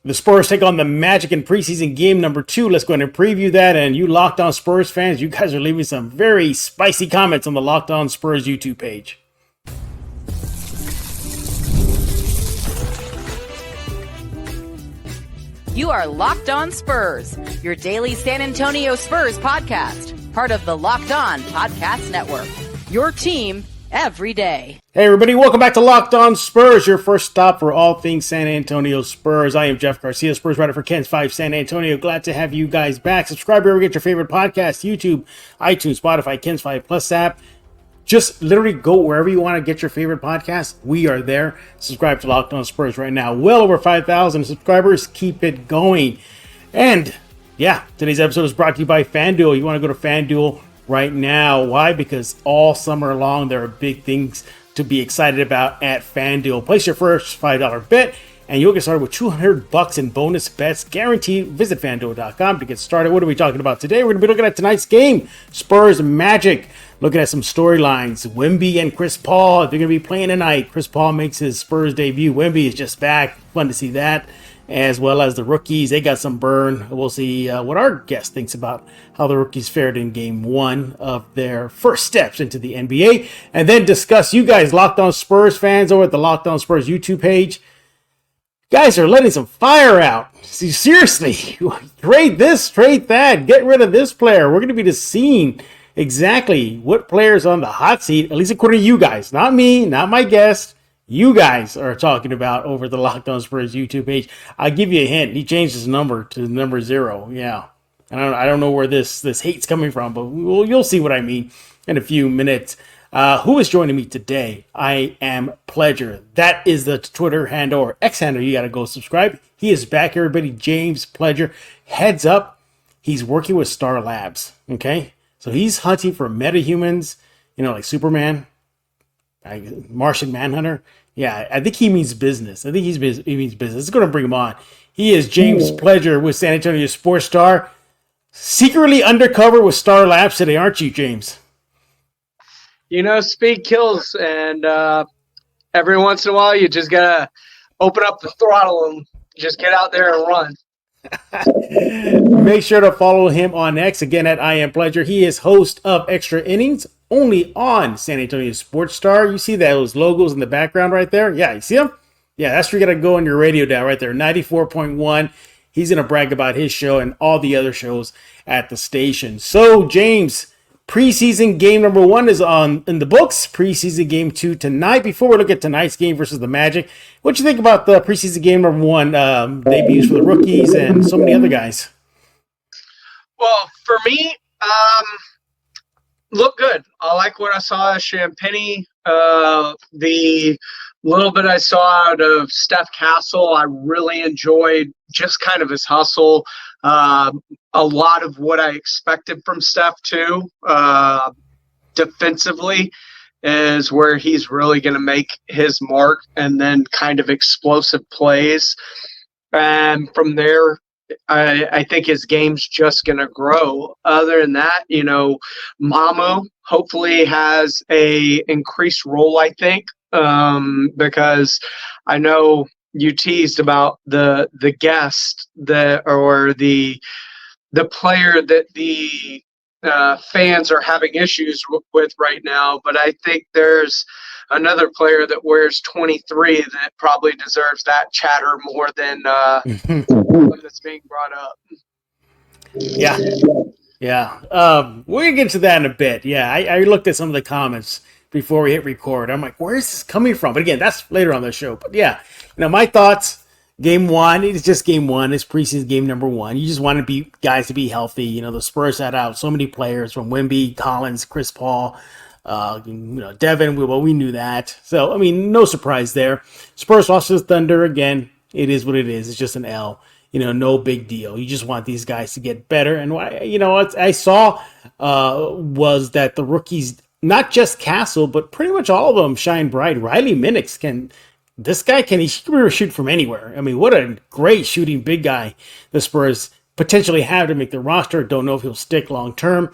The Spurs take on the Magic in preseason game number 2. Let's go ahead and preview that. And you Locked On Spurs fans, you guys are leaving some very spicy comments on the Locked On Spurs YouTube page. You are Locked On Spurs, your daily San Antonio Spurs podcast, part of the Locked On Podcast Network, your team every day. Hey everybody, welcome back to Locked On Spurs, your first stop for all things San Antonio Spurs. I am Jeff Garcia, Spurs writer for Ken's 5 San Antonio. Glad to have you guys back. Subscribe wherever you get your favorite podcast, YouTube, iTunes, Spotify, Ken's 5 Plus app. Just literally go wherever you want to get your favorite podcast. We are there. Subscribe to Locked On Spurs right now. Well over 5,000 subscribers. Keep it going. And yeah, today's episode is brought to you by FanDuel. You want to go to FanDuel right now. Why? Because all summer long, there are big things to be excited about at FanDuel. Place your first $5 bet and you'll get started with $200 in bonus bets guaranteed. Visit FanDuel.com to get started. What are we talking about today? We're going to be looking at tonight's game, Spurs Magic. Looking at some storylines. Wemby and Chris Paul, they're going to be playing tonight. Chris Paul makes his Spurs debut. Wemby is just back. Fun to see that. As well as the rookies. They got some burn. We'll see what our guest thinks about how the rookies fared in game 1 of their first steps into the NBA. And then discuss you guys, Locked On Spurs fans, over at the Locked On Spurs YouTube page. You guys are letting some fire out. See, seriously, trade this, trade that. Get rid of this player. We're going to be seeing exactly what players on the hot seat, at least according to you guys, not me, not my guest, you guys are talking about over the Locked On Spurs YouTube page. I'll give you a hint. He changed his number to number 0. Yeah. I don't know where this hate's coming from, but you'll see what I mean in a few minutes. Who is joining me today? I am Pledger. That is the Twitter handle or X handle. You got to go subscribe. He is back, everybody. James Pledger. Heads up. He's working with Star Labs. Okay. So he's hunting for metahumans, like Superman, Martian Manhunter. Yeah, I think he means business. He means business. It's going to bring him on. He is James Pledger with San Antonio Sports Star. Secretly undercover with Star Labs today, aren't you, James? Speed kills, and every once in a while you just got to open up the throttle and just get out there and run. Make sure to follow him on X, again at I Am Pledger. He is host of Extra Innings, only on San Antonio Sports Star. You see those logos in the background right there? Yeah, you see them? Yeah, that's where you got to go on your radio dial right there, 94.1. He's going to brag about his show and all the other shows at the station. So, James, preseason game number 1 is in the books. Preseason game 2 tonight. Before we look at tonight's game versus the Magic, what you think about the preseason game number 1 debuts for the rookies and so many other guys? Well, for me, look good. I like what I saw of Champagny. The little bit I saw out of Stephon Castle, I really enjoyed just kind of his hustle. A lot of what I expected from Steph too, defensively, is where he's really going to make his mark, and then kind of explosive plays. And from there, I think his game's just going to grow. Other than that, Mamu hopefully has a increased role, I think, because I know you teased about the guest or the player that the fans are having issues with right now, but I think there's another player that wears 23 that probably deserves that chatter more than that's being brought up. Yeah. We're gonna get to that in a bit. Yeah, I looked at some of the comments before we hit record. I'm like, where is this coming from? But again, that's later on the show. But yeah, my thoughts. Game 1, it's just game 1. It's preseason game number 1. You just want guys to be healthy. The Spurs had out so many players from Wemby, Collins, Chris Paul, Devin. Well, we knew that. So, no surprise there. Spurs lost to the Thunder again. It is what it is. It's just an L. No big deal. You just want these guys to get better. And what I saw was that the rookies, not just Castle, but pretty much all of them shine bright. Riley Minix can shoot from anywhere. What a great shooting big guy the Spurs potentially have to make the roster. Don't know if he'll stick long term.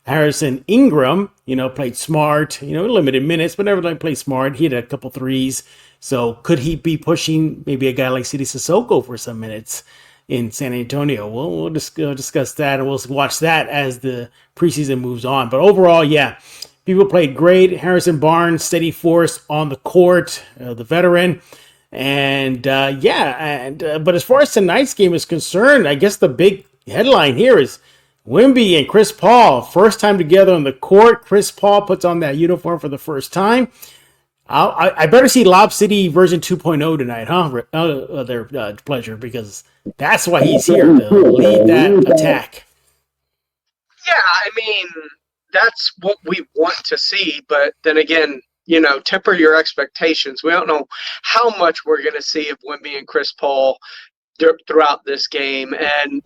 Harrison Ingram, played smart, limited minutes, but never played smart. He had a couple threes. So could he be pushing maybe a guy like Sidi Sissoko for some minutes in San Antonio? We'll discuss that, and we'll watch that as the preseason moves on. But overall, yeah, people played great. Harrison Barnes, steady force on the court, the veteran. And but as far as tonight's game is concerned, I guess the big headline here is Wemby and Chris Paul, first time together on the court. Chris Paul puts on that uniform for the first time. I better see Lob City version 2.0 tonight, huh? Their pleasure, because that's why he's here, to lead that attack. Yeah, I mean, that's what we want to see. But then again, temper your expectations. We don't know how much we're going to see of Wemby and Chris Paul throughout this game. And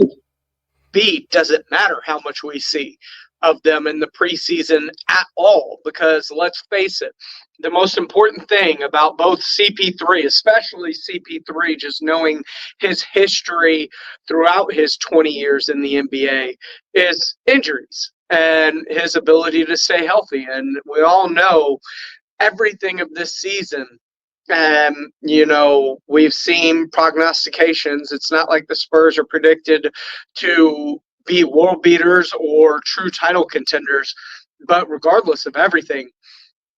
B, does it matter how much we see of them in the preseason at all? Because let's face it, the most important thing about both CP3, especially CP3, just knowing his history throughout his 20 years in the NBA, is injuries and his ability to stay healthy. And we all know everything of this season. And, we've seen prognostications. It's not like the Spurs are predicted to be world beaters or true title contenders. But regardless of everything,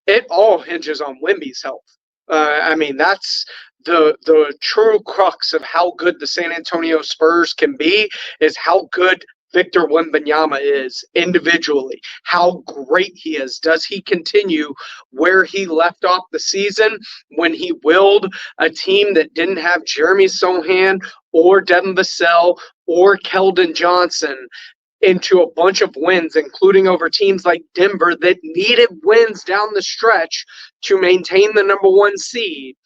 it all hinges on Wemby's health. That's the true crux of how good the San Antonio Spurs can be, is how good Victor Wembanyama is individually, how great he is. Does he continue where he left off the season when he willed a team that didn't have Jeremy Sohan or Devin Vassell or Keldon Johnson into a bunch of wins, including over teams like Denver that needed wins down the stretch to maintain the number one seed?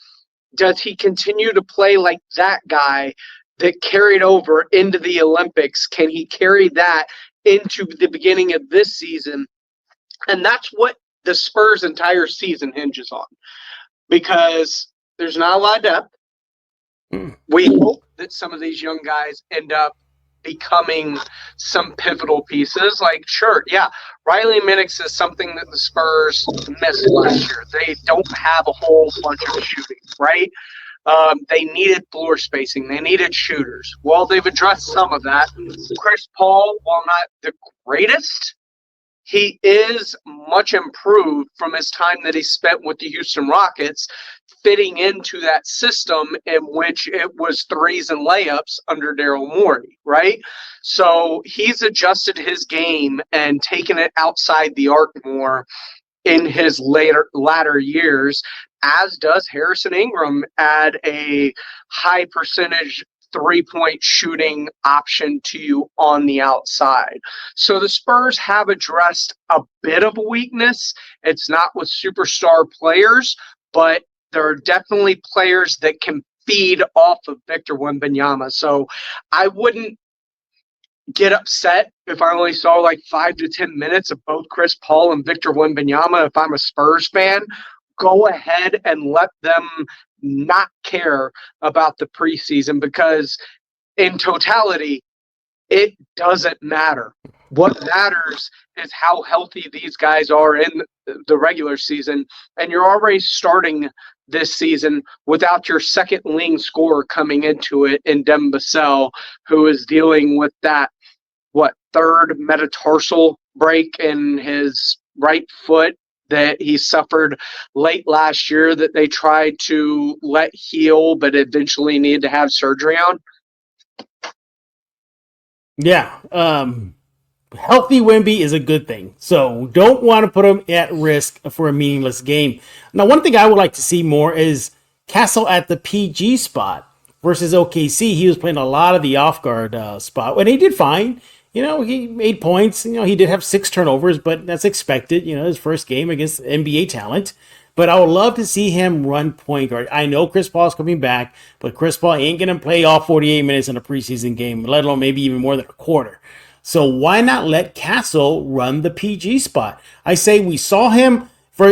Does he continue to play like that guy that carried over into the Olympics? Can he carry that into the beginning of this season? And that's what the Spurs' entire season hinges on, because there's not a lot of depth. We hope that some of these young guys end up becoming some pivotal pieces. Riley Minix is something that the Spurs missed last year. They don't have a whole bunch of shooting, right? They needed floor spacing. They needed shooters. Well, they've addressed some of that. Chris Paul, while not the greatest, he is much improved from his time that he spent with the Houston Rockets, fitting into that system in which it was threes and layups under Daryl Morey, right? So he's adjusted his game and taken it outside the arc more in his latter years, as does Harrison Ingram add a high percentage three-point shooting option to you on the outside. So the Spurs have addressed a bit of a weakness. It's not with superstar players, but there are definitely players that can feed off of Victor Wembanyama. So I wouldn't get upset if I only saw like 5 to 10 minutes of both Chris Paul and Victor Wembanyama. If I'm a Spurs fan, go ahead and let them not care about the preseason, because in totality, it doesn't matter. What matters is how healthy these guys are in the regular season, and you're already starting this season without your second leading scorer coming into it in Devin Vassell, who is dealing with that, third metatarsal break in his right foot that he suffered late last year that they tried to let heal, but eventually needed to have surgery on. Yeah. Healthy Wemby is a good thing. So don't want to put him at risk for a meaningless game. Now, one thing I would like to see more is Castle at the PG spot versus OKC. He was playing a lot of the off-guard spot, and he did fine. He made points. He did have 6 turnovers, but that's expected. His first game against NBA talent. But I would love to see him run point guard. I know Chris Paul's coming back, but Chris Paul ain't going to play all 48 minutes in a preseason game, let alone maybe even more than a quarter. So why not let Castle run the PG spot? I say we saw him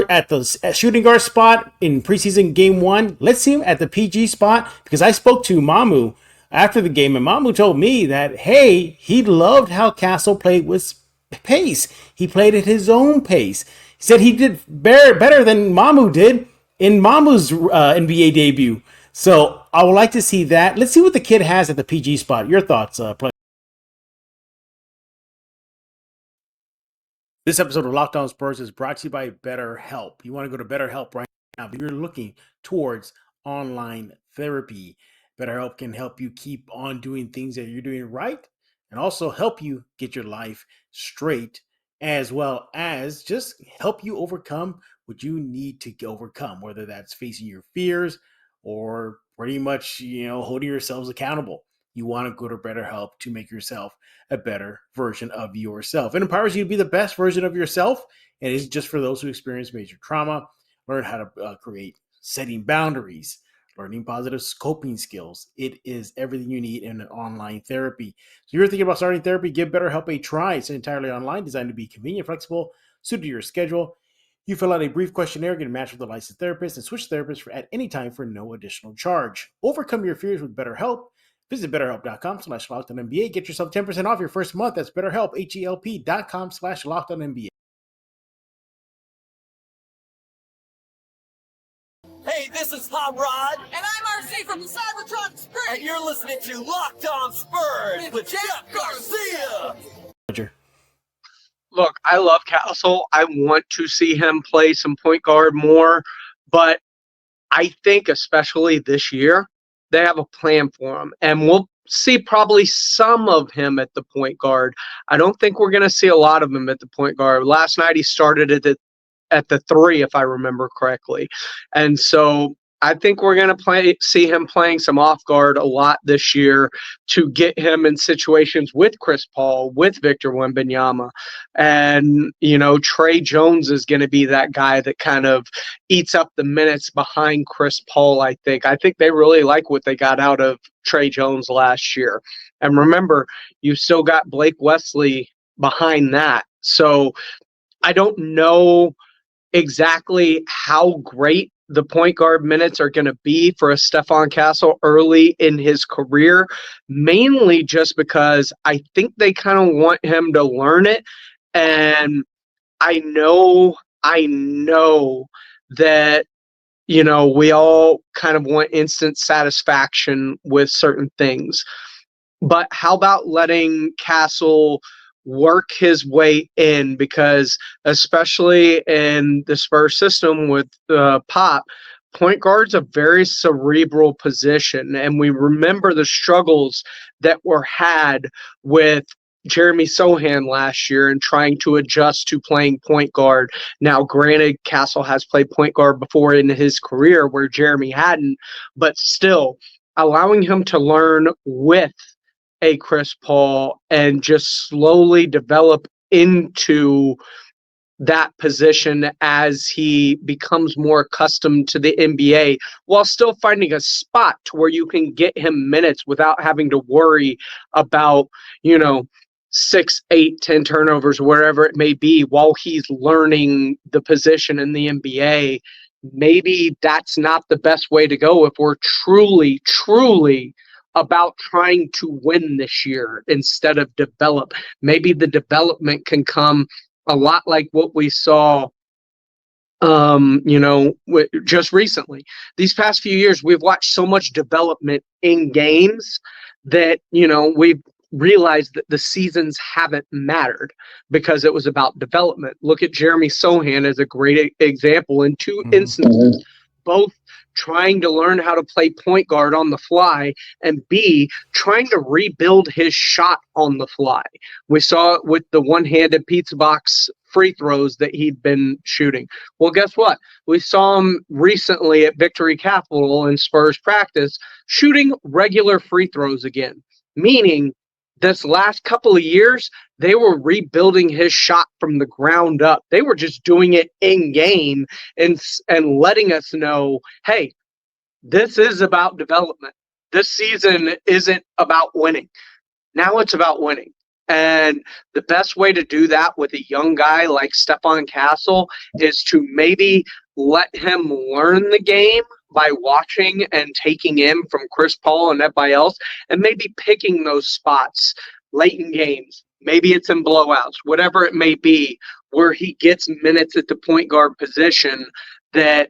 at the shooting guard spot in preseason game 1. Let's see him at the PG spot, because I spoke to Mamu after the game, and Mamu told me that, hey, he loved how Castle played with pace. He played at his own pace. He said he did better than Mamu did in Mamu's NBA debut. So I would like to see that. Let's see what the kid has at the PG spot. Your thoughts, Play. This episode of Locked On Spurs is brought to you by BetterHelp. You want to go to BetterHelp right now, but you're looking towards online therapy. BetterHelp can help you keep on doing things that you're doing right and also help you get your life straight, as well as just help you overcome what you need to overcome, whether that's facing your fears or pretty much, holding yourselves accountable. You want to go to BetterHelp to make yourself a better version of yourself. It empowers you to be the best version of yourself. And it's just for those who experience major trauma, learn how to create setting boundaries, learning positive coping skills. It is everything you need in an online therapy. So you're thinking about starting therapy, give BetterHelp a try. It's entirely online, designed to be convenient, flexible, suited to your schedule. You fill out a brief questionnaire, get matched with a licensed therapist, and switch therapists at any time for no additional charge. Overcome your fears with BetterHelp. Visit BetterHelp.com/LockedOnNBA. Get yourself 10% off your first month. That's BetterHelp, HELP.com/LockedOnNBA. Hey, this is Hot Rod. And I'm RC from the Cybertron Spurs. And you're listening to Locked On Spurs with Jeff Garcia. Look, I love Castle. I want to see him play some point guard more, but I think especially this year, they have a plan for him, and we'll see probably some of him at the point guard. I don't think we're going to see a lot of him at the point guard. Last night he started at the 3, if I remember correctly, and so I think we're going to see him playing some off guard a lot this year to get him in situations with Chris Paul, with Victor Wembanyama. And, Trey Jones is going to be that guy that kind of eats up the minutes behind Chris Paul, I think. I think they really like what they got out of Trey Jones last year. And remember, you still got Blake Wesley behind that. So I don't know exactly how great the point guard minutes are going to be for a Stephon Castle early in his career, mainly just because I think they kind of want him to learn it. And I know that, we all kind of want instant satisfaction with certain things. But how about letting Castle work his way in, because especially in the Spurs system with Pop, point guard's a very cerebral position, and we remember the struggles that were had with Jeremy Sohan last year and trying to adjust to playing point guard. Now, granted, Castle has played point guard before in his career where Jeremy hadn't, but still allowing him to learn with a Chris Paul and just slowly develop into that position as he becomes more accustomed to the NBA, while still finding a spot to where you can get him minutes without having to worry about, 6, 8, 10 turnovers, wherever it may be, while he's learning the position in the NBA. Maybe that's not the best way to go if we're truly about trying to win this year instead of develop. Maybe the development can come a lot like what we saw, just recently. These past few years, we've watched so much development in games that, we've realized that the seasons haven't mattered because it was about development. Look at Jeremy Sohan as a great example in two instances, both trying to learn how to play point guard on the fly, and B, trying to rebuild his shot on the fly. We saw it with the one-handed pizza box free throws that he'd been shooting. Well, guess what? We saw him recently at Victory Capital in Spurs practice shooting regular free throws again, meaning this last couple of years, they were rebuilding his shot from the ground up. They were just doing it in game and letting us know, hey, this is about development. This season isn't about winning. Now it's about winning. And the best way to do that with a young guy like Stephon Castle is to maybe let him learn the game by watching and taking in from Chris Paul and everybody else, and maybe picking those spots late in games. Maybe it's in blowouts, whatever it may be, where he gets minutes at the point guard position that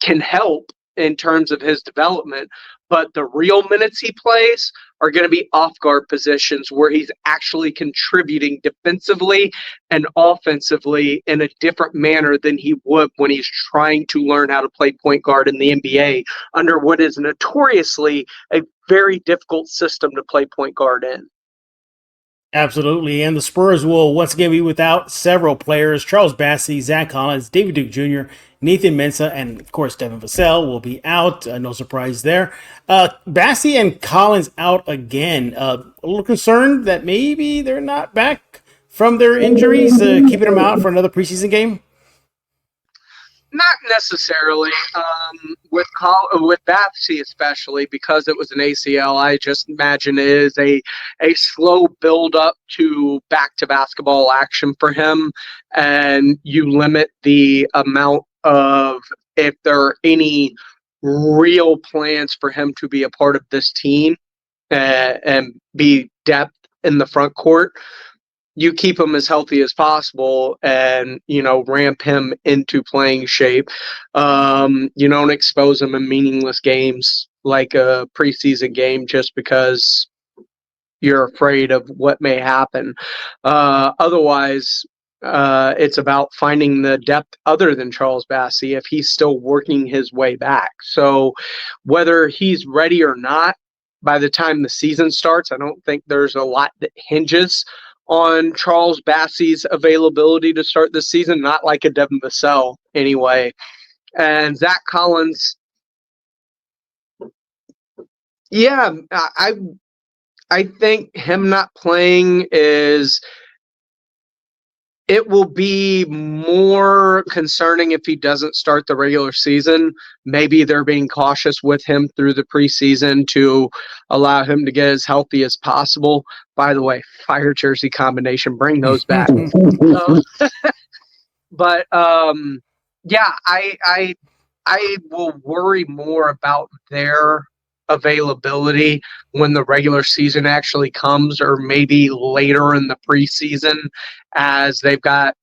can help in terms of his development, but the real minutes he plays are going to be off guard positions where he's actually contributing defensively and offensively in a different manner than he would when he's trying to learn how to play point guard in the NBA under what is notoriously a very difficult system to play point guard in. Absolutely, and the Spurs will once again be without several players. Charles Bassey, Zach Collins, David Duke Jr., Nathan Mensah, and of course Devin Vassell will be out. No surprise there. Bassey and Collins out again. A little concerned that maybe they're not back from their injuries, keeping them out for another preseason game. Not necessarily. With Bassey especially, because it was an ACL, I just imagine it is a slow build up to back to basketball action for him, and you limit the amount of, if there are any real plans for him to be a part of this team and be depth in the front court. You keep him as healthy as possible and, ramp him into playing shape. You don't expose him in meaningless games like a preseason game just because you're afraid of what may happen. Otherwise, it's about finding the depth other than Charles Bassey if he's still working his way back. So whether he's ready or not, by the time the season starts, I don't think there's a lot that hinges on Charles Bassey's availability to start this season, not like a Devin Vassell anyway. And Zach Collins, yeah, I think him not playing it will be more concerning if he doesn't start the regular season. Maybe they're being cautious with him through the preseason to allow him to get as healthy as possible. By the way, fire jersey combination, bring those back. But yeah, I will worry more about their availability when the regular season actually comes, or maybe later in the preseason, as they've got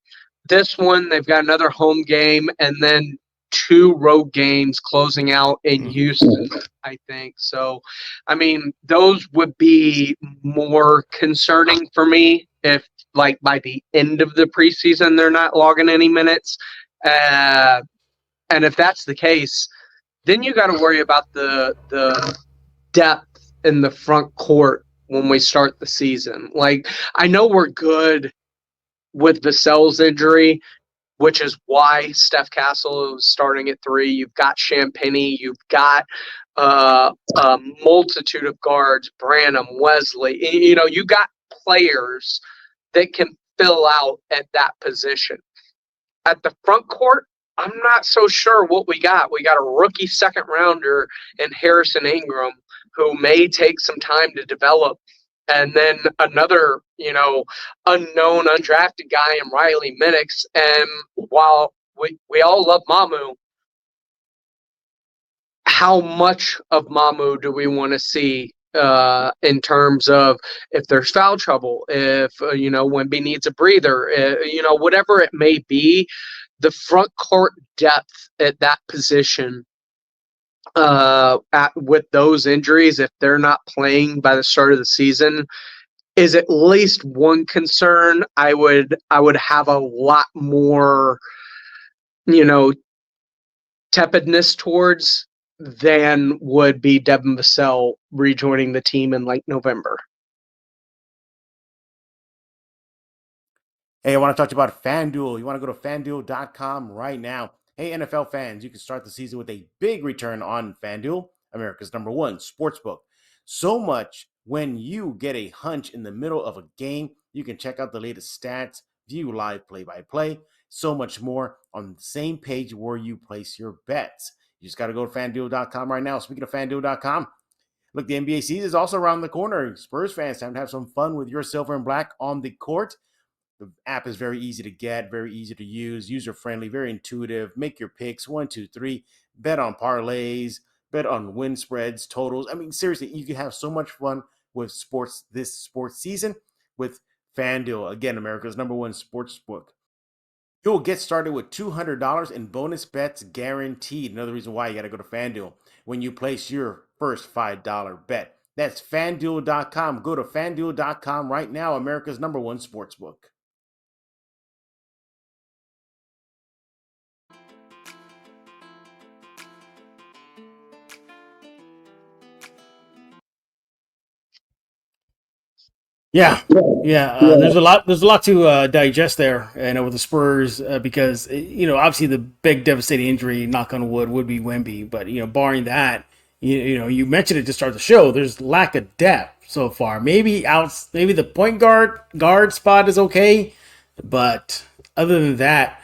another home game and then 2 road games closing out in Houston, I think. So, I mean, those would be more concerning for me if, like, by the end of the preseason they're not logging any minutes. And if that's the case, then you got to worry about the depth in the front court when we start the season. Like, I know we're good with Vassell's injury, which is why Steph Castle is starting at 3. You've got Champagny. You've got a multitude of guards, Branham, Wesley. You got players that can fill out at that position. At the front court, I'm not so sure what we got. We got a rookie second rounder in Harrison Ingram who may take some time to develop. And then another, unknown, undrafted guy in Riley Minix. And while we all love Mamu, how much of Mamu do we want to see in terms of if there's foul trouble, if, Wemby needs a breather, whatever it may be, the front court depth at that position with those injuries, if they're not playing by the start of the season, is at least one concern I would have a lot more, tepidness towards than would be Devin Vassell rejoining the team in late November. Hey, I want to talk to you about FanDuel. You want to go to FanDuel.com right now. Hey, NFL fans, you can start the season with a big return on FanDuel, America's #1 sportsbook. So much when you get a hunch in the middle of a game, you can check out the latest stats, view live play-by-play, so much more on the same page where you place your bets. You just got to go to FanDuel.com right now. Speaking of FanDuel.com, look, the NBA season is also around the corner. Spurs fans, time to have some fun with your silver and black on the court. The app is very easy to get, very easy to use, user-friendly, very intuitive. Make your picks, 1, 2, 3. Bet on parlays, bet on win spreads, totals. I mean, seriously, you can have so much fun with sports this sports season with FanDuel. Again, America's #1 sports book. You will get started with $200 in bonus bets guaranteed. Another reason why you got to go to FanDuel when you place your first $5 bet. That's FanDuel.com. Go to FanDuel.com right now, America's #1 sportsbook. Yeah, there's a lot. There's a lot to digest there, with the Spurs because obviously the big devastating injury, knock on wood, would be Wemby. But barring that, you mentioned it to start the show. There's lack of depth so far. Maybe the point guard spot is okay, but other than that,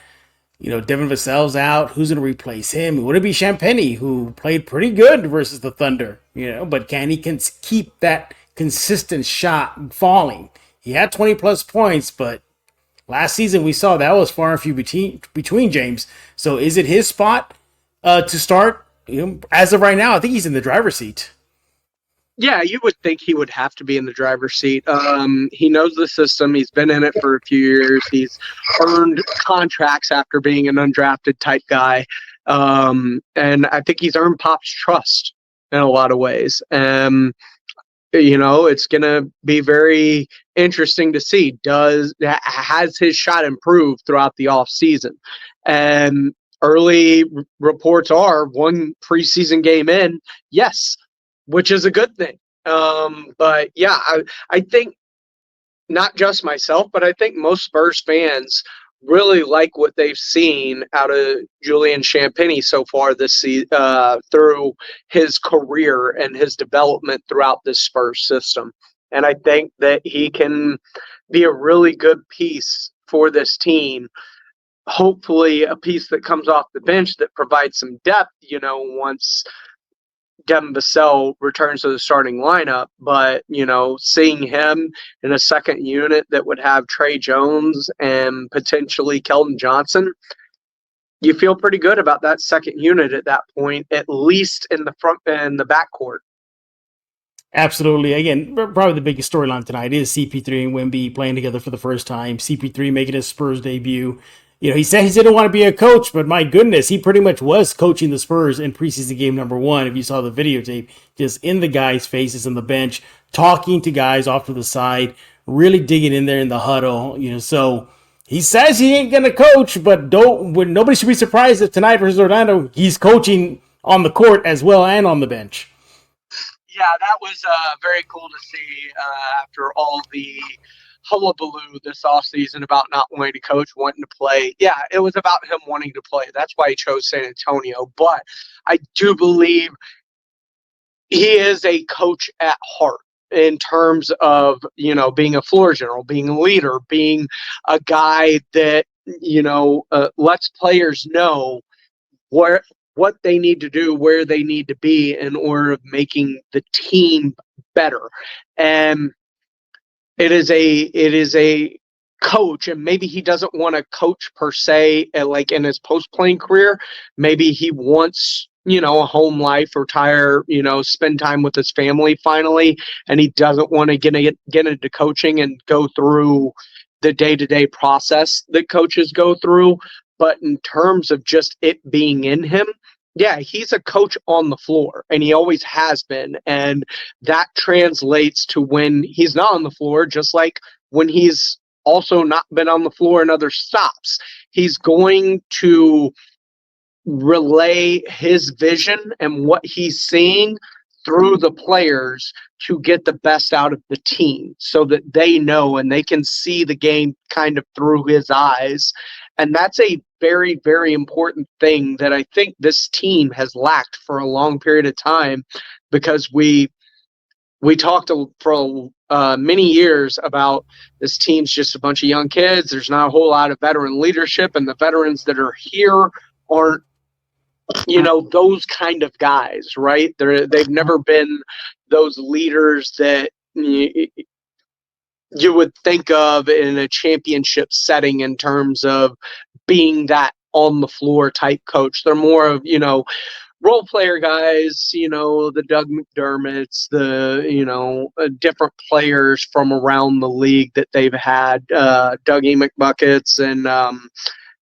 Devin Vassell's out. Who's going to replace him? Would it be Champagny, who played pretty good versus the Thunder? But can he keep that consistent shot falling? He had 20 plus points, but last season we saw that was far and few between James. So is it his spot to start? As of right now, I think he's in the driver's seat. Yeah, you would think he would have to be in the driver's seat. He knows the system. He's been in it for a few years. He's earned contracts after being an undrafted type guy. And I think he's earned Pop's trust in a lot of ways. It's going to be very interesting to see. Has his shot improved throughout the offseason? And early reports are one preseason game in, yes, which is a good thing. But yeah, I think not just myself, but I think most Spurs fans really like what they've seen out of Julian Champagny so far this season, through his career and his development throughout this Spurs system. And I think that he can be a really good piece for this team. Hopefully a piece that comes off the bench that provides some depth, once Devin Vassell returns to the starting lineup. But, seeing him in a second unit that would have Trey Jones and potentially Keldon Johnson, you feel pretty good about that second unit at that point, at least in the front and the backcourt. Absolutely. Again, probably the biggest storyline tonight is CP3 and Wemby playing together for the first time. CP3 making his Spurs debut. He said he didn't want to be a coach, but my goodness, he pretty much was coaching the Spurs in preseason game number 1. If you saw the videotape, just in the guys' faces on the bench, talking to guys off to the side, really digging in there in the huddle. So he says he ain't gonna coach, but nobody should be surprised if tonight versus Orlando, he's coaching on the court as well and on the bench. Yeah, that was very cool to see after all the hullabaloo this offseason about not wanting to coach, wanting to play. Yeah, it was about him wanting to play. That's why he chose San Antonio. But I do believe he is a coach at heart in terms of, being a floor general, being a leader, being a guy that, lets players know what they need to do, where they need to be in order of making the team better. And it is a coach, and maybe he doesn't want to coach per se, like in his post-playing career. Maybe he wants, a home life, retire, spend time with his family finally, and he doesn't want to get into coaching and go through the day-to-day process that coaches go through. But in terms of just it being in him, yeah, he's a coach on the floor, and he always has been. And that translates to when he's not on the floor, just like when he's also not been on the floor in other stops. He's going to relay his vision and what he's seeing through the players to get the best out of the team so that they know and they can see the game kind of through his eyes. And that's a very, very important thing that I think this team has lacked for a long period of time, because we talked for many years about this team's just a bunch of young kids. There's not a whole lot of veteran leadership, and the veterans that are here aren't, those kind of guys, right? They've never been those leaders that you would think of in a championship setting in terms of being that on the floor type coach. They're more of, role player guys, the Doug McDermotts, the, different players from around the league that they've had, Dougie McBuckets and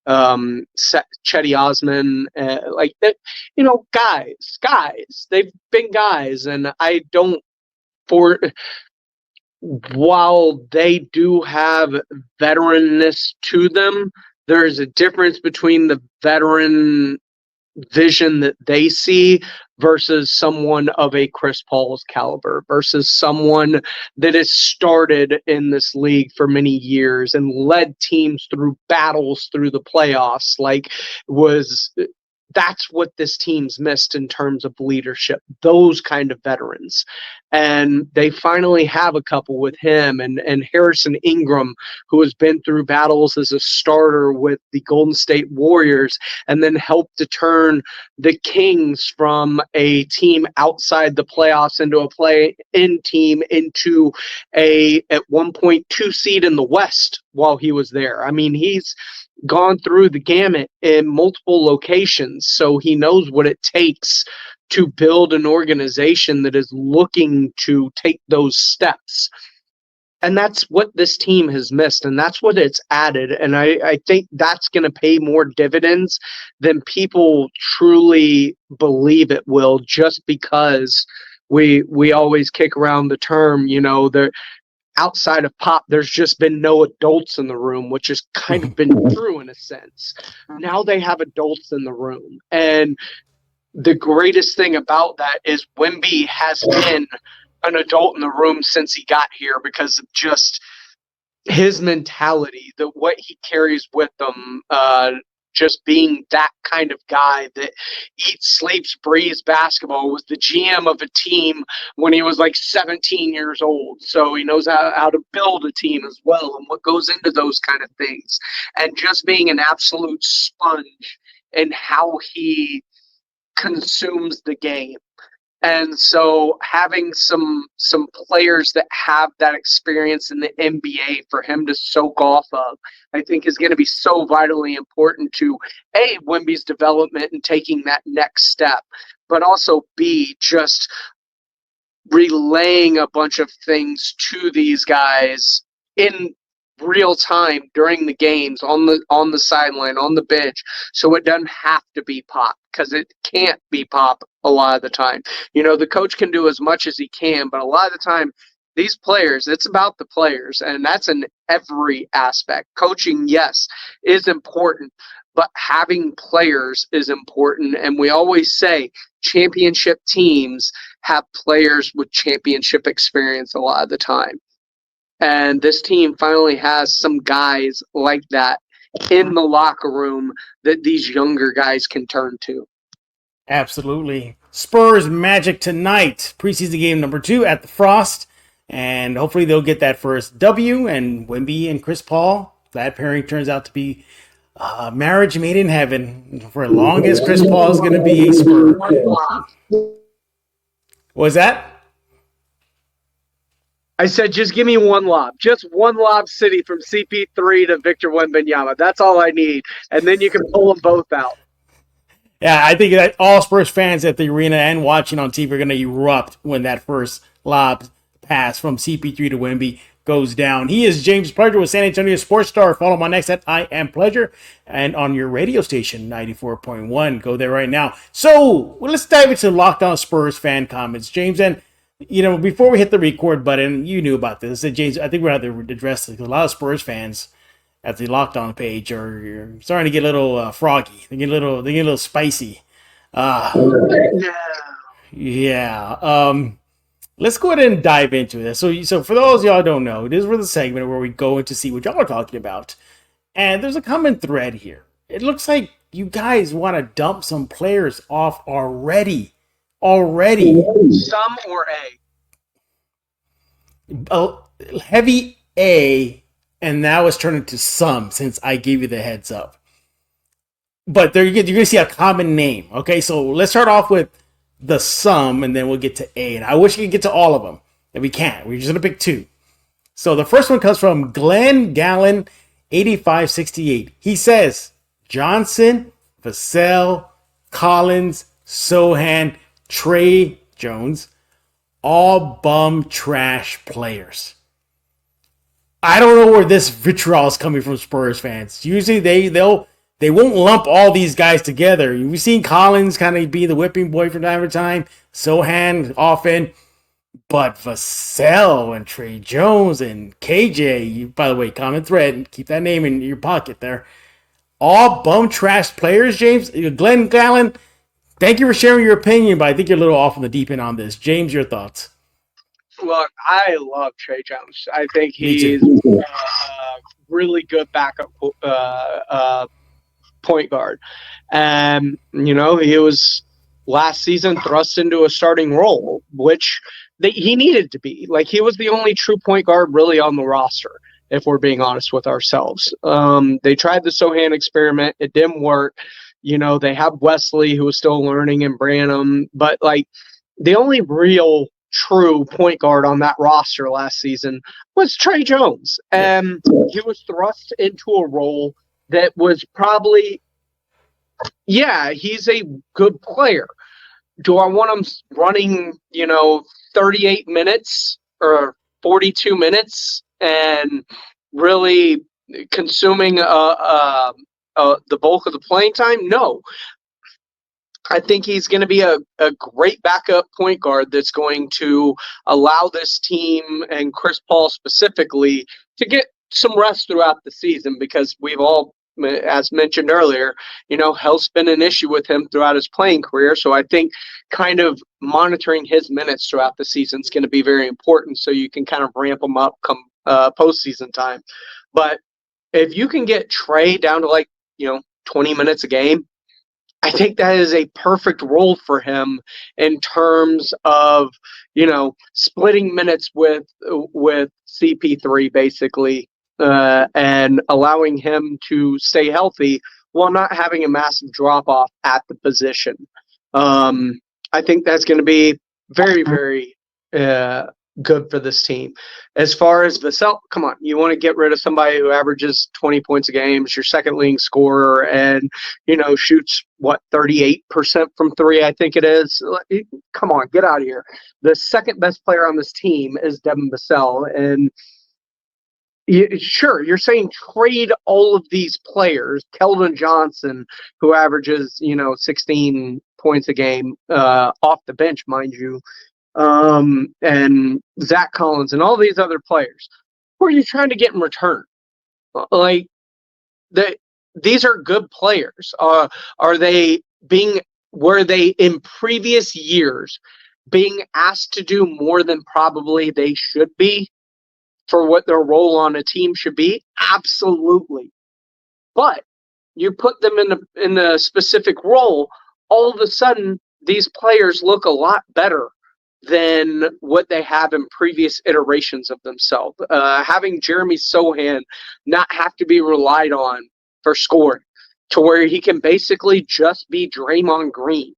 Chetty Osman, like that, guys, they've been guys, and while they do have veteranness to them, there's a difference between the veteran vision that they see versus someone of a Chris Paul's caliber, versus someone that has started in this league for many years and led teams through battles through the playoffs. That's what this team's missed in terms of leadership, those kind of veterans. And they finally have a couple with him and Harrison Ingram, who has been through battles as a starter with the Golden State Warriors and then helped to turn the Kings from a team outside the playoffs into a play-in team into at one point 2 seed in the West while he was there. I mean, he's gone through the gamut in multiple locations, so he knows what it takes to build an organization that is looking to take those steps. And that's what this team has missed, and that's what it's added. And I think that's going to pay more dividends than people truly believe it will, just because we always kick around the term, they're outside of Pop, there's just been no adults in the room, which has kind of been true in a sense. Now they have adults in the room. And the greatest thing about that is Wemby has been an adult in the room since he got here because of just his mentality, what he carries with him, just being that kind of guy that eats, sleeps, breathes basketball, was the GM of a team when he was like 17 years old. So he knows how to build a team as well and what goes into those kind of things. And just being an absolute sponge in how he consumes the game. And so having some players that have that experience in the NBA for him to soak off of, I think is going to be so vitally important to A, Wemby's development and taking that next step, but also B, just relaying a bunch of things to these guys in real time during the games, on the sideline, on the bench, so it doesn't have to be Pop, because it can't be Pop a lot of the time. The coach can do as much as he can, but a lot of the time these players, it's about the players, and that's in every aspect. Coaching, yes, is important, but having players is important. And we always say championship teams have players with championship experience a lot of the time. And this team finally has some guys like that in the locker room that these younger guys can turn to. Absolutely. Spurs Magic tonight. Preseason game number 2 at the Frost. And hopefully they'll get that first W. And Wemby and Chris Paul, that pairing turns out to be marriage made in heaven. For as long as Chris Paul is going to be a Spur. What was that? I said, just give me one lob. Just one lob city from CP3 to Victor Wembanyama. That's all I need. And then you can pull them both out. Yeah, I think that all Spurs fans at the arena and watching on TV are going to erupt when that first lob pass from CP3 to Wemby goes down. He is James Pleasure with San Antonio Sports Star. Follow him on X at I Am Pleasure and on your radio station, 94.1. Go there right now. So let's dive into Locked On Spurs fan comments, James. And before we hit the record button, you knew about this. I said, James, I think we're going to have to address this because a lot of Spurs fans at the Locked On page are starting to get a little froggy. They get a little spicy. Yeah. Let's go ahead and dive into this. So for those of y'all who don't know, this is the segment where we go in to see what y'all are talking about. And there's a common thread here. It looks like you guys want to dump some players off already. Some or A heavy A, and now it's turned into some since I gave you the heads up. But you're going to see a common name. Okay, so let's start off with the sum, and then we'll get to A. And I wish we could get to all of them, and we can't. We're just going to pick 2. So the first one comes from Glenn Gallen, 8568. He says, Johnson, Vassell, Collins, Sohan, Trey Jones, all bum trash players. I don't know where this vitriol is coming from Spurs fans. Usually they'll they won't lump all these guys together. We've seen Collins kind of be the whipping boy from time to time, Sohan often, but Vassell and Trey Jones and KJ, by the way, common thread, keep that name in your pocket there. All bum trash players, James. Glenn Gallen, thank you for sharing your opinion, but I think you're a little off on the deep end on this. James, your thoughts? Look, I love Trey Jones. I think he's a really good backup point guard. And, he was last season thrust into a starting role, which he needed to be. Like, he was the only true point guard really on the roster, if we're being honest with ourselves. They tried the Sohan experiment. It didn't work. They have Wesley, who was still learning, and Branham. But, the only real true point guard on that roster last season was Trey Jones. And he was thrust into a role that was probably, he's a good player. Do I want him running, 38 minutes or 42 minutes and really consuming the bulk of the playing time? No. I think he's going to be a great backup point guard that's going to allow this team and Chris Paul specifically to get some rest throughout the season, because we've all, as mentioned earlier, health's been an issue with him throughout his playing career. So I think kind of monitoring his minutes throughout the season is going to be very important, so you can kind of ramp him up come postseason time. But if you can get Trey down to 20 minutes a game, I think that is a perfect role for him in terms of, splitting minutes with CP3 basically, and allowing him to stay healthy while not having a massive drop off at the position. I think that's going to be very, very good for this team. As far as Vassell, come on, you want to get rid of somebody who averages 20 points a game, is your second leading scorer, and shoots 38% from three, I think it is. Come on, get out of here. The second best player on this team is Devin Vassell, and sure, you're saying trade all of these players, Keldon Johnson, who averages 16 points a game off the bench, mind you, and Zach Collins and all these other players. Who are you trying to get in return? These are good players. Were they in previous years being asked to do more than probably they should be for what their role on a team should be? Absolutely. But you put them in a specific role, all of a sudden these players look a lot better than what they have in previous iterations of themselves. Having Jeremy Sohan not have to be relied on for scoring, to where he can basically just be Draymond Green,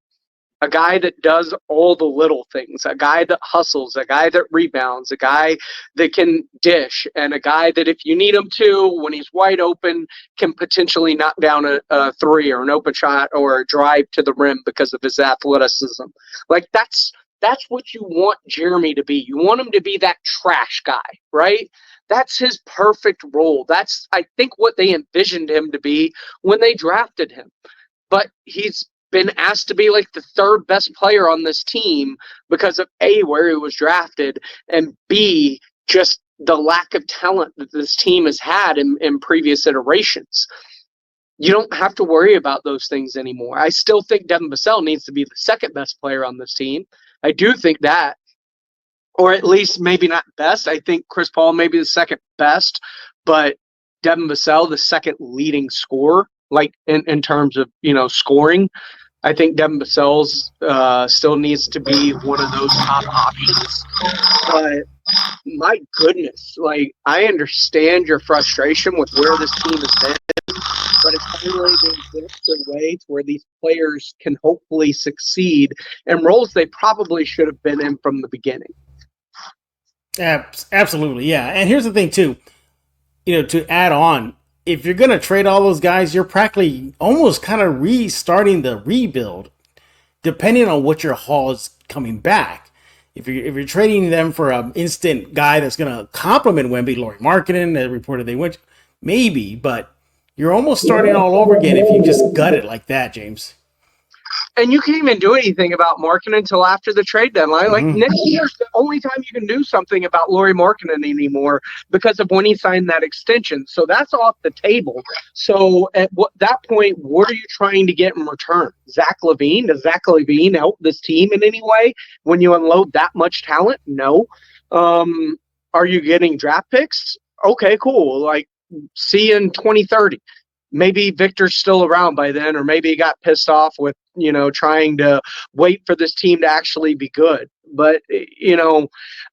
a guy that does all the little things, a guy that hustles, a guy that rebounds, a guy that can dish, and a guy that if you need him to, when he's wide open, can potentially knock down a three or an open shot or a drive to the rim because of his athleticism. That's what you want Jeremy to be. You want him to be that trash guy, right? That's his perfect role. That's, I think, what they envisioned him to be when they drafted him. But he's been asked to be the third best player on this team because of A, where he was drafted, and B, just the lack of talent that this team has had in previous iterations. You don't have to worry about those things anymore. I still think Devin Vassell needs to be the second best player on this team. I do think that, or at least maybe not best. I think Chris Paul may be the second best, but Devin Vassell, the second leading scorer, in terms of, scoring. I think Devin Vassell's still needs to be one of those top options. But my goodness, I understand your frustration with where this team has been, but it's finally been built in a way to where these players can hopefully succeed in roles they probably should have been in from the beginning. Absolutely, yeah. And here's the thing, too. To add on, if you're going to trade all those guys, you're practically almost kind of restarting the rebuild, depending on what your haul is coming back. If you're trading them for an instant guy that's going to complement Wemby, Lauri Markkanen, that reported they went, maybe, but you're almost starting all over again if you just gut it like that, James. And you can't even do anything about Markkanen until after the trade deadline. Like, next year's the only time you can do something about Lauri Markkanen anymore because of when he signed that extension. So that's off the table. So at that point, what are you trying to get in return? Zach LaVine? Does Zach LaVine help this team in any way when you unload that much talent? No. Are you getting draft picks? Okay, cool. Like, see you in 2030. Maybe Victor's still around by then, or maybe he got pissed off with, trying to wait for this team to actually be good. But,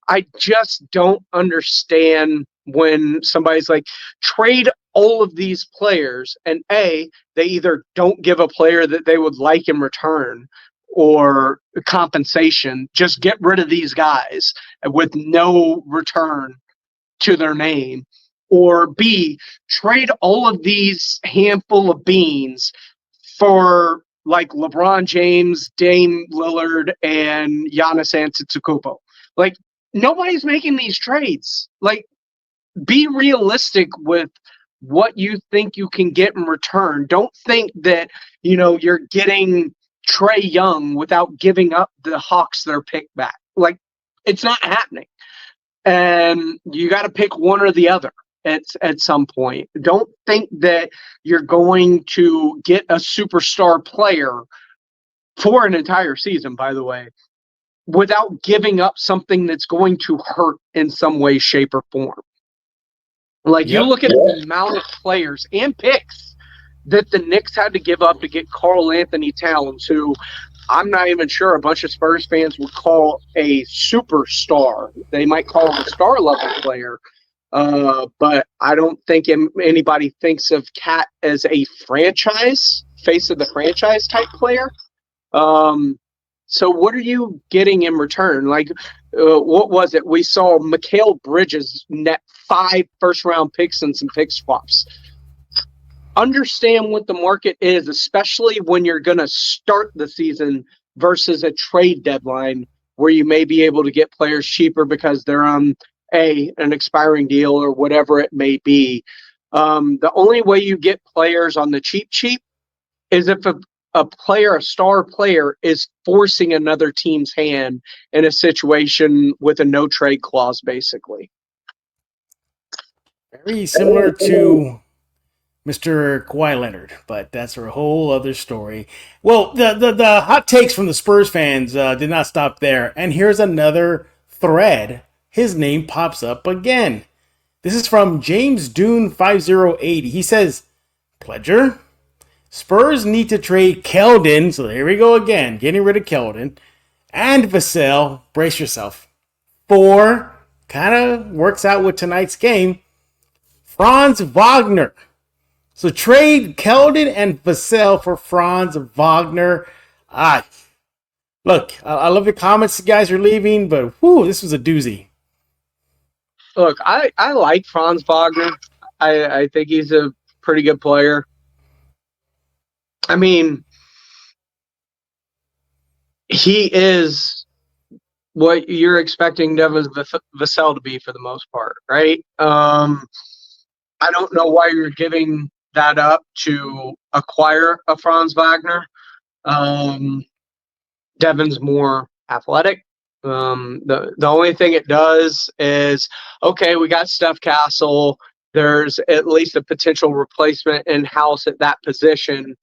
I just don't understand when somebody's like, trade all of these players, and they either don't give a player that they would like in return or compensation, just get rid of these guys with no return to their name. Or B, trade all of these handful of beans for like LeBron James, Dame Lillard, and Giannis Antetokounmpo. Like, nobody's making these trades. Like, be realistic with what you think you can get in return. Don't think that, you're getting Trae Young without giving up the Hawks their pick back. Like, it's not happening. And you got to pick one or the other. At some point. Don't think that you're going to get a superstar player for an entire season, by the way, without giving up something that's going to hurt in some way, shape, or form. Like, you look at the amount of players and picks that the Knicks had to give up to get Karl Anthony Towns, who I'm not even sure a bunch of Spurs fans would call a superstar. They might call him a star-level player. But I don't think anybody thinks of Cat as a face of the franchise type player. So what are you getting in return? Like, what was it? We saw Mikal Bridges net 5 first-round picks and some pick swaps. Understand what the market is, especially when you're going to start the season versus a trade deadline where you may be able to get players cheaper because they're on an expiring deal or whatever it may be. The only way you get players on the cheap is if a star player is forcing another team's hand in a situation with a no trade clause, basically. Very similar to Mr. Kawhi Leonard, but that's a whole other story. Well, the hot takes from the Spurs fans did not stop there. And here's another thread. His name pops up again. This is from James Dune 5080. He says, Pledger, Spurs need to trade Keldon. So there we go again, getting rid of Keldon. And Vassell, brace yourself. 4, kind of works out with tonight's game, Franz Wagner. So trade Keldon and Vassell for Franz Wagner. Look, I love the comments you guys are leaving, but this was a doozy. Look, I like Franz Wagner. I think he's a pretty good player. I mean, he is what you're expecting Devin Vassell to be for the most part, right? I don't know why you're giving that up to acquire a Franz Wagner. Devin's more athletic. The only thing it does is, okay, we got Stephon Castle. There's at least a potential replacement in-house at that position.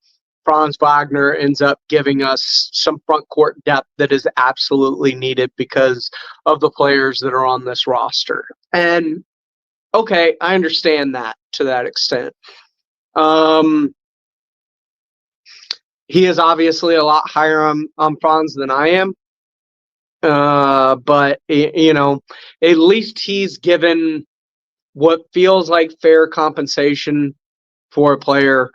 Franz Wagner ends up giving us some front court depth that is absolutely needed because of the players that are on this roster. And, okay, I understand that to that extent. He is obviously a lot higher on Franz than I am. But, at least he's given what feels like fair compensation for a player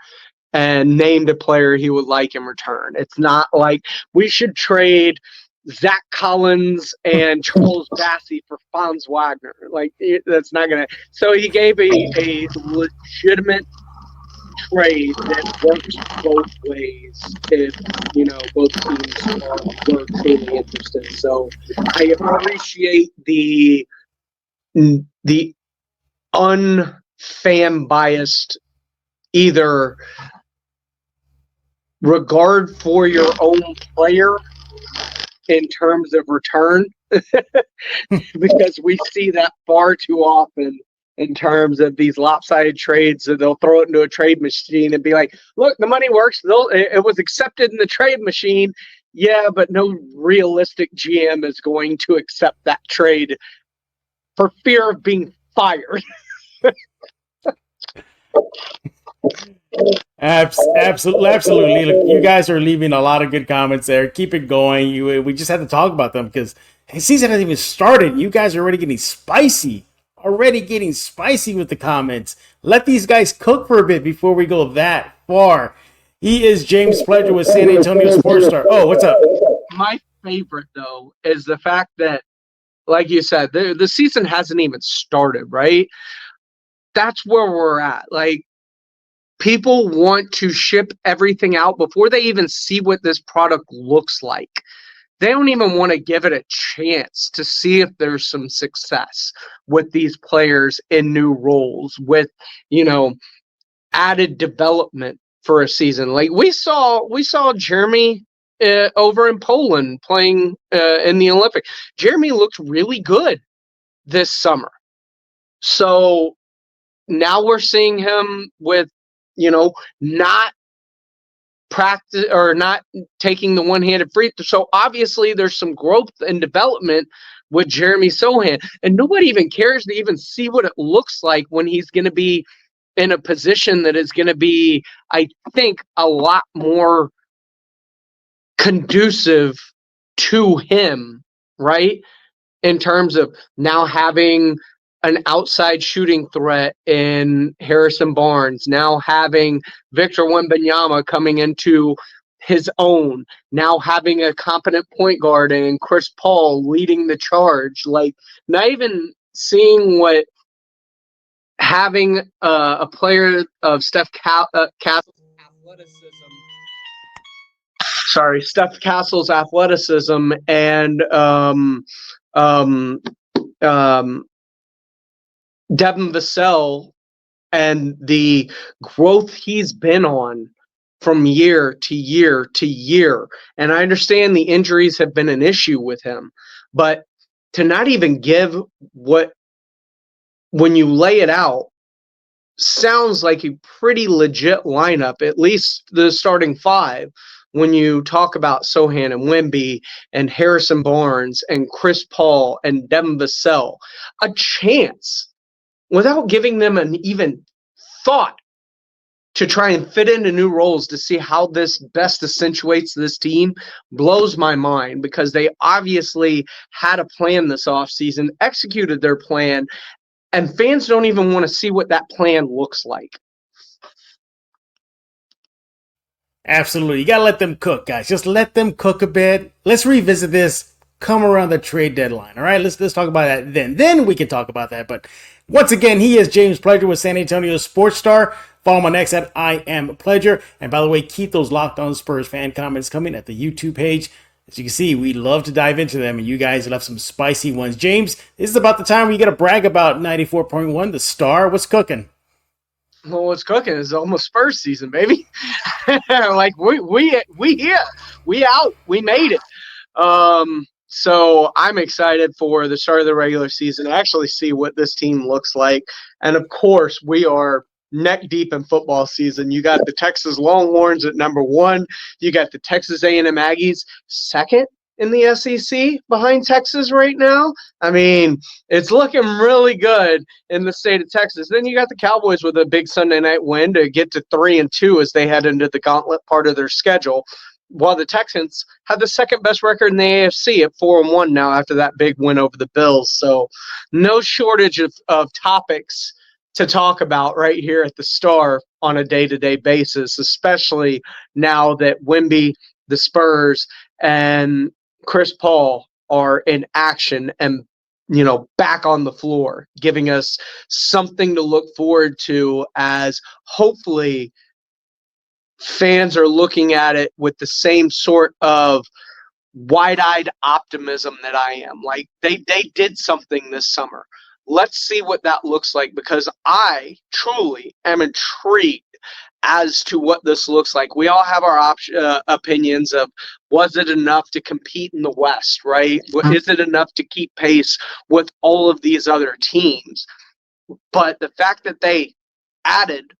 and named a player he would like in return. It's not like we should trade Zach Collins and Charles Bassey for Franz Wagner. Like, that's not going to. So he gave a legitimate trade that works both ways if both teams were truly interested. So I appreciate the unfan biased either regard for your own player in terms of return, because we see that far too often in terms of these lopsided trades. So they'll throw it into a trade machine and be like, look, the money works. It was accepted in the trade machine. Yeah, but no realistic GM is going to accept that trade for fear of being fired. Absolutely. Look, you guys are leaving a lot of good comments there. Keep it going. We just had to talk about them because the season hasn't even started. You guys are already getting spicy. With the comments. Let these guys cook for a bit before we go that far. He is James Pledger with San Antonio Sports Star. Oh, what's up? My favorite, though, is the fact that, like you said, the season hasn't even started, right? That's where we're at. Like, people want to ship everything out before they even see what this product looks like. They don't even want to give it a chance to see if there's some success with these players in new roles, with, added development for a season. Like we saw Jeremy over in Poland playing in the Olympic. Jeremy looked really good this summer. So now we're seeing him with, not practice or not taking the one-handed free throw. So obviously there's some growth and development with Jeremy Sohan, and nobody even cares to even see what it looks like when he's going to be in a position that is going to be, I think, a lot more conducive to him, right? In terms of now having an outside shooting threat in Harrison Barnes, now having Victor Wembanyama coming into his own, now having a competent point guard and Chris Paul leading the charge. Like, not even seeing what having a player of Steph Castle's athleticism and Devin Vassell and the growth he's been on from year to year to year. And I understand the injuries have been an issue with him, but to not even give what, when you lay it out, sounds like a pretty legit lineup, at least the starting five, when you talk about Sohan and Wemby and Harrison Barnes and Chris Paul and Devin Vassell, a chance without giving them an even thought to try and fit into new roles to see how this best accentuates this team, blows my mind, because they obviously had a plan this offseason, executed their plan, and fans don't even want to see what that plan looks like. Absolutely. You got to let them cook, guys. Just let them cook a bit. Let's revisit this come around the trade deadline. All right, let's talk about that then. Then we can talk about that. But once again, he is James Pledger with San Antonio Sports Star. Follow him on X at I am Pledger. And by the way, keep those Locked On Spurs fan comments coming at the YouTube page. As you can see, we love to dive into them, and you guys left some spicy ones. James, this is about the time we got to brag about 94.1, the Star. What's cooking? Well, what's cooking is almost Spurs season, baby. Like we here, we out, we made it. So I'm excited for the start of the regular season to actually see what this team looks like. And of course, we are neck deep in football season. You got the Texas Longhorns at number 1. You got the Texas A&M Aggies second in the SEC behind Texas right now. I mean, it's looking really good in the state of Texas. Then you got the Cowboys with a big Sunday night win to get to 3-2 as they head into the gauntlet part of their schedule, while the Texans have the second best record in the AFC at 4-1 now after that big win over the Bills. So no shortage of topics to talk about right here at the Star on a day-to-day basis, especially now that Wemby, the Spurs, and Chris Paul are in action and, back on the floor, giving us something to look forward to, as hopefully fans are looking at it with the same sort of wide-eyed optimism that I am. Like, they did something this summer. Let's see what that looks like, because I truly am intrigued as to what this looks like. We all have our opinions of, was it enough to compete in the West, right? Is it enough to keep pace with all of these other teams? But the fact that they added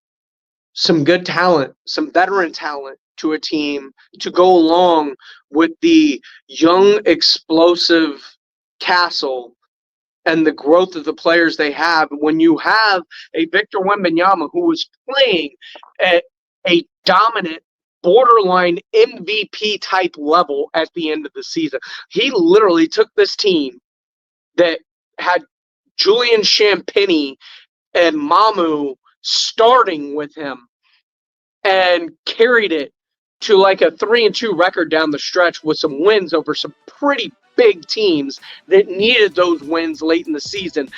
some good talent, some veteran talent to a team to go along with the young, explosive Castle and the growth of the players they have, when you have a Victor Wembanyama who was playing at a dominant, borderline MVP type level at the end of the season. He literally took this team that had Julian Champagnie and Mamu starting with him and carried it to like a 3-2 record down the stretch with some wins over some pretty big teams that needed those wins late in the season,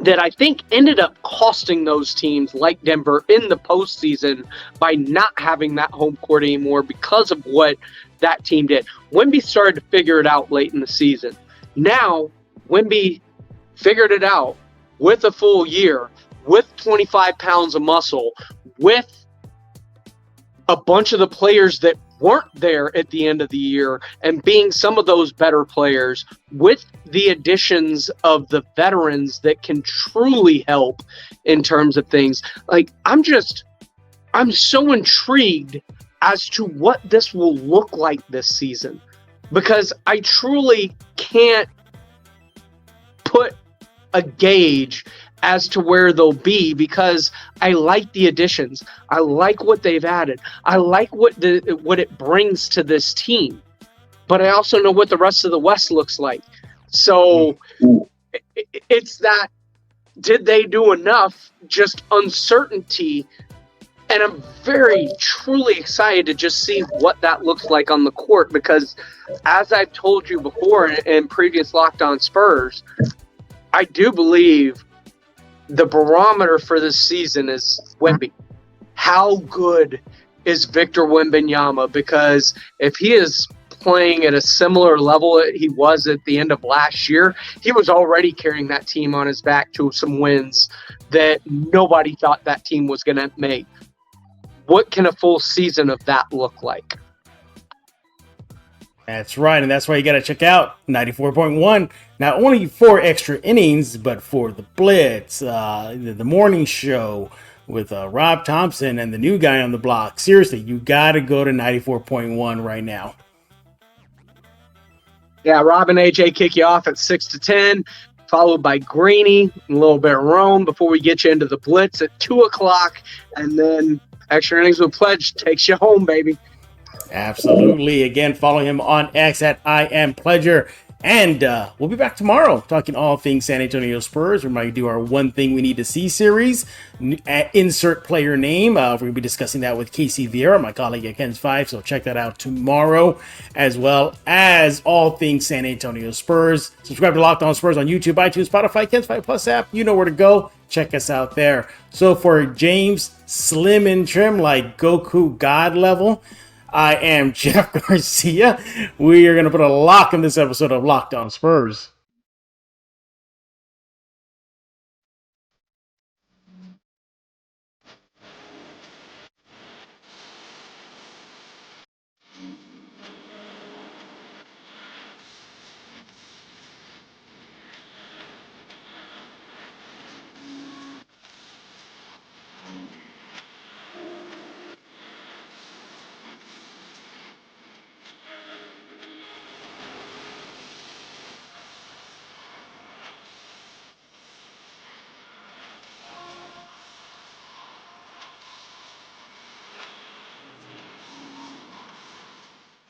that I think ended up costing those teams like Denver in the postseason by not having that home court anymore because of what that team did. Wemby started to figure it out late in the season. Now, Wemby figured it out with a full year, with 25 pounds of muscle, with a bunch of the players that weren't there at the end of the year and being some of those better players, with the additions of the veterans that can truly help in terms of things. Like, I'm so intrigued as to what this will look like this season, because I truly can't put a gauge as to where they'll be, because I like the additions. I like what they've added. I like what it brings to this team. But I also know what the rest of the West looks like. So it's that, did they do enough? Just uncertainty. And I'm very, truly excited to just see what that looks like on the court, because as I've told you before in previous Locked On Spurs, I do believe the barometer for this season is Wemby. How good is Victor Wembanyama? Because if he is playing at a similar level that he was at the end of last year, he was already carrying that team on his back to some wins that nobody thought that team was going to make. What can a full season of that look like? That's right, and that's why you got to check out 94.1, not only for extra innings, but for the Blitz, the morning show with Rob Thompson and the new guy on the block. Seriously, you got to go to 94.1 right now. Yeah, Rob and AJ kick you off at 6 to 10, followed by Greeny, a little bit of Rome before we get you into the Blitz at 2 o'clock, and then Extra Innings with Pledge takes you home, baby. Absolutely. Again, follow him on X at I Am Pledger. And we'll be back tomorrow talking all things San Antonio Spurs. We might do our One Thing We Need to See series. Insert player name. We're going to be discussing that with Casey Vieira, my colleague at Ken's 5. So check that out tomorrow, as well as all things San Antonio Spurs. Subscribe to Locked On Spurs on YouTube, iTunes, Spotify, Ken's 5 Plus app. You know where to go. Check us out there. So for James, slim and trim like Goku God level, I am Jeff Garcia. We are going to put a lock in this episode of Locked On Spurs.